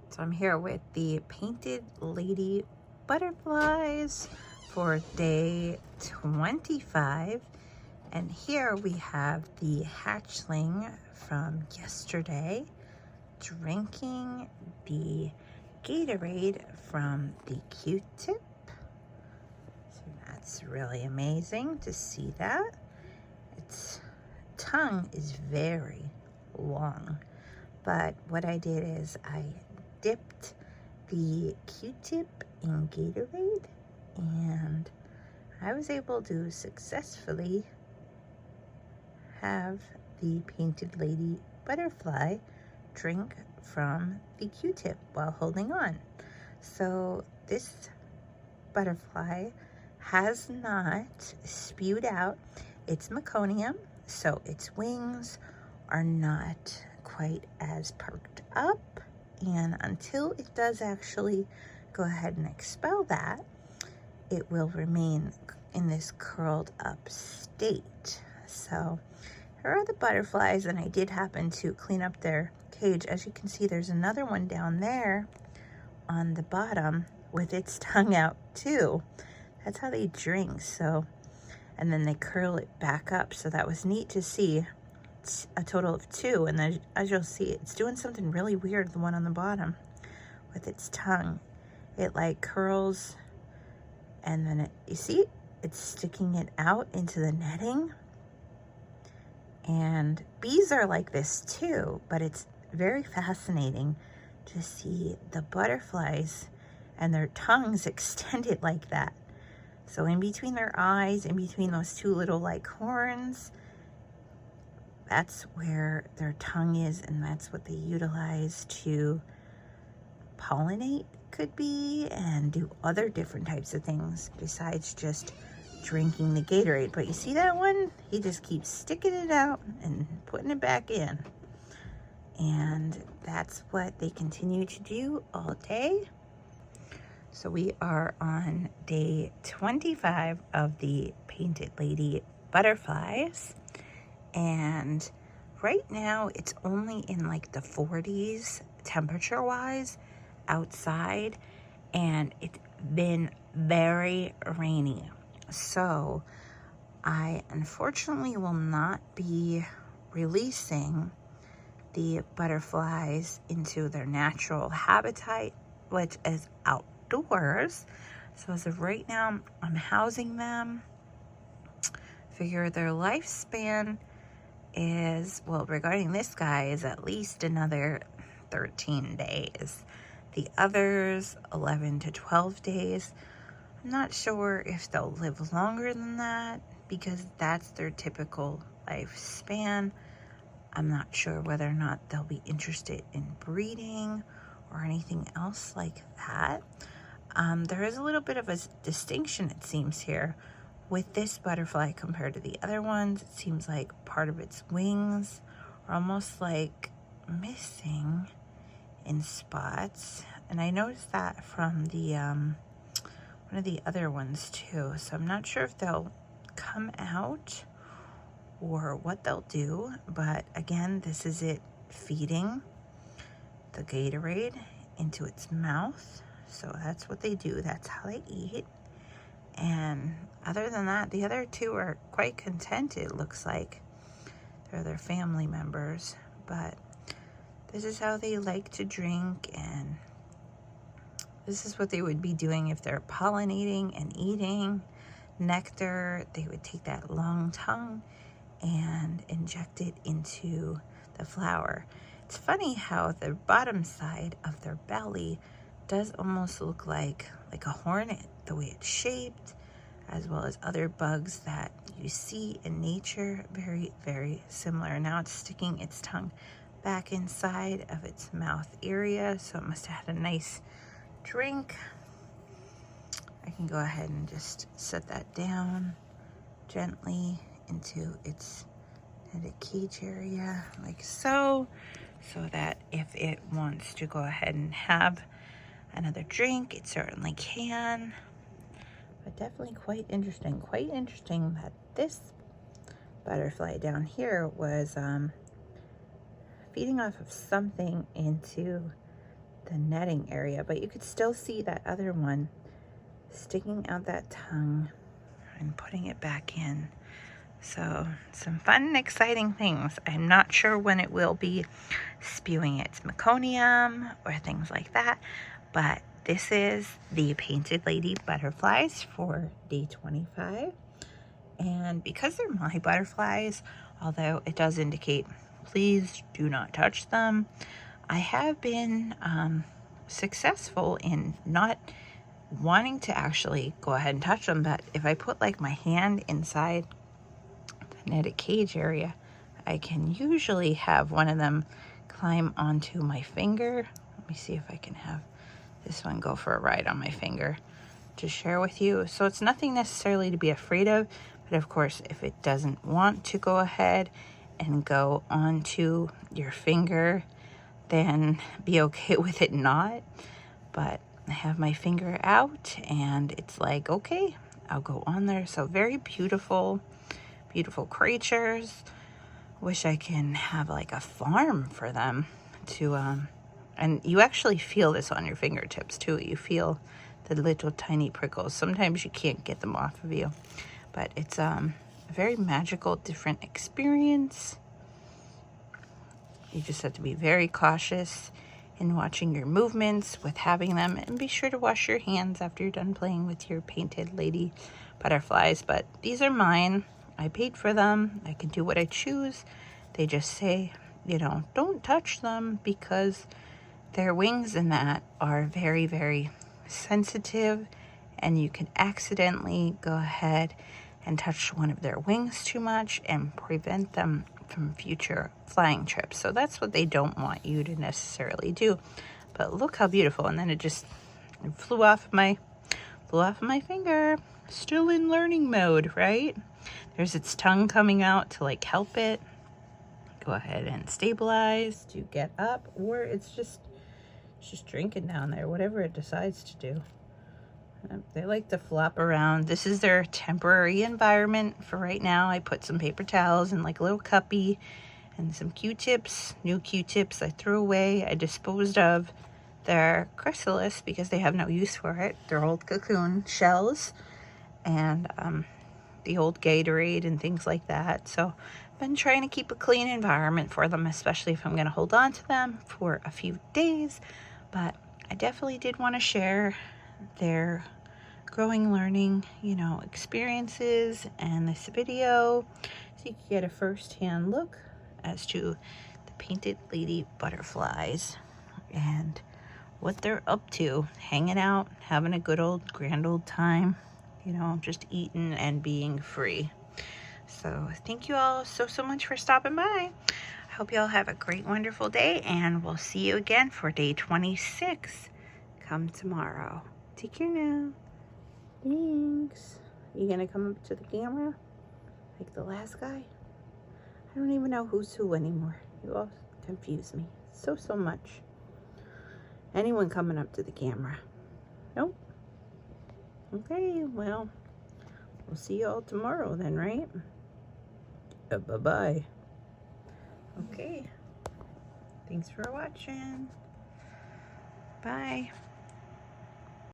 So I'm here with the painted lady butterflies for day 25. And here we have the hatchling from yesterday drinking the Gatorade from the Q-tip. So that's really amazing to see that. Its tongue is very long. But what I did is I dipped the Q-tip in Gatorade, and I was able to successfully have the painted lady butterfly drink from the Q-tip while holding on. So this butterfly has not spewed out its meconium, so its wings are not quite as perked up, and until it does actually go ahead and expel that, it will remain in this curled up state. So here are the butterflies, and I did happen to clean up their cage. As you can see, there's another one down there on the bottom with its tongue out too. That's how they drink. So, and then they curl it back up. So that was neat to see. It's a total of 2, and then as you'll see, it's doing something really weird, the one on the bottom with its tongue. It like curls, and then you see it's sticking it out into the netting. And bees are like this too, but it's very fascinating to see the butterflies and their tongues extended like that. So in between their eyes, in between those 2 little like horns, that's where their tongue is, and that's what they utilize to pollinate, could be, and do other different types of things besides just drinking the Gatorade. But you see that one? He just keeps sticking it out and putting it back in. And that's what they continue to do all day. So we are on day 25 of the painted lady butterflies. And right now it's only in like the 40s temperature wise outside, and it's been very rainy. So I unfortunately will not be releasing the butterflies into their natural habitat, which is outdoors. So as of right now, I'm housing them. Figure their lifespan is, well, regarding this guy, is at least another 13 days. The others, 11 to 12 days. I'm not sure if they'll live longer than that, because that's their typical lifespan. I'm not sure whether or not they'll be interested in breeding or anything else like that. There is a little bit of a distinction, it seems, here with this butterfly compared to the other ones. It seems like part of its wings are almost like missing in spots. And I noticed that from the one of the other ones too. So I'm not sure if they'll come out or what they'll do. But again, this is it feeding the Gatorade into its mouth. So that's what they do. That's how they eat. And other than that, the other 2 are quite content, it looks like. They're their family members. But this is how they like to drink, and this is what they would be doing if they're pollinating and eating nectar. They would take that long tongue and inject it into the flower. It's funny how the bottom side of their belly does almost look like a hornet, the way it's shaped, as well as other bugs that you see in nature. Very, very similar. Now it's sticking its tongue back inside of its mouth area, so it must have had a nice drink. I can go ahead and just set that down gently into its netted cage area, like so that if it wants to go ahead and have another drink, it certainly can. But definitely quite interesting that this butterfly down here was feeding off of something into the netting area, but you could still see that other one sticking out that tongue and putting it back in. So some fun and exciting things. I'm not sure when it will be spewing its meconium or things like that, but this is the painted lady butterflies for day 25. And because they're my butterflies, although it does indicate please do not touch them, I have been successful in not wanting to actually go ahead and touch them. But if I put like my hand inside the netted cage area, I can usually have one of them climb onto my finger. Let me see if I can have this one go for a ride on my finger to share with you. So it's nothing necessarily to be afraid of, but of course, if it doesn't want to go ahead and go onto your finger, then be okay with it not. But I have my finger out and it's like, okay, I'll go on there. So very beautiful, beautiful creatures. Wish I can have like a farm for them to, and you actually feel this on your fingertips too. You feel the little tiny prickles. Sometimes you can't get them off of you, but it's a very magical, different experience. You just have to be very cautious in watching your movements with having them, and be sure to wash your hands after you're done playing with your painted lady butterflies. But these are mine. I paid for them. I can do what I choose. They just say, you know, don't touch them because their wings and that are very, very sensitive, and you can accidentally go ahead and touch one of their wings too much and prevent them from future flying trips. So that's what they don't want you to necessarily do. But look how beautiful. And then it flew off my finger. Still in learning mode, right? There's its tongue coming out to like help it go ahead and stabilize to get up, or it's just drinking down there, whatever it decides to do. They like to flop around. This is their temporary environment for right now. I put some paper towels and like a little cuppy and some Q-tips, new Q-tips I threw away. I disposed of their Chrysalis because they have no use for it. They're old Cocoon shells and the old Gatorade and things like that. So I've been trying to keep a clean environment for them, especially if I'm going to hold on to them for a few days. But I definitely did want to share their growing, learning, experiences and this video so you can get a first-hand look as to the painted lady butterflies and what they're up to, hanging out, having a good old grand old time, just eating and being free. So thank you all so much for stopping by. I hope you all have a great, wonderful day, and we'll see you again for day 26 come tomorrow. Take care now. Thanks. Are you gonna come up to the camera like the last guy? I don't even know who's who anymore. You all confuse me so much. Anyone coming up to the camera? Nope. Okay, well, we'll see you all tomorrow then, right? Bye-bye. Okay. Thanks for watching. Bye.